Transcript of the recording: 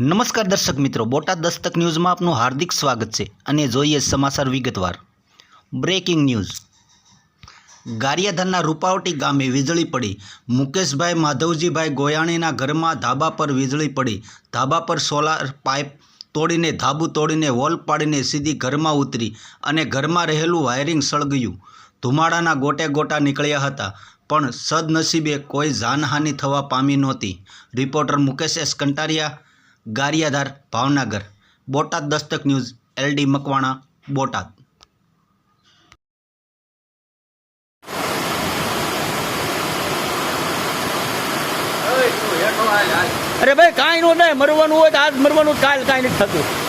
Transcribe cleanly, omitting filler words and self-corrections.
નમસ્કાર દર્શક મિત્રો, બોટાદ દસ્તક ન્યૂઝમાં આપનું હાર્દિક સ્વાગત છે અને જોઈએ સમાચાર વિગતવાર। Breaking news. ગારિયાધારના રૂપાવટી ગામે વીજળી પડી। મુકેશભાઈ માધવજીભાઈ ગોયાણીના ઘરમાં ધાબા પર વીજળી પડી। ધાબા પર સોલાર પાઇપ તોડીને ધાબુ તોડીને વોલ પાડીને સીધી ઘરમાં ઉતરી અને ઘરમાં રહેલું વાયરિંગ સળગ્યું। ધુમાડાના ગોટે ગોટા નીકળ્યા હતા, પણ સદનસીબે કોઈ જાનહાનિ થવા પામી નહોતી। Reporter Mukesh S Kantariya, Gariyadhar, Bhavnagar. Botad Dastak news, LD Makwana, Botad. અરે ભાઈ કાંઈ નો થાય, મરવાનું હોય તો આજ મરવાનું, કાલ કાંઈ નથી થતું।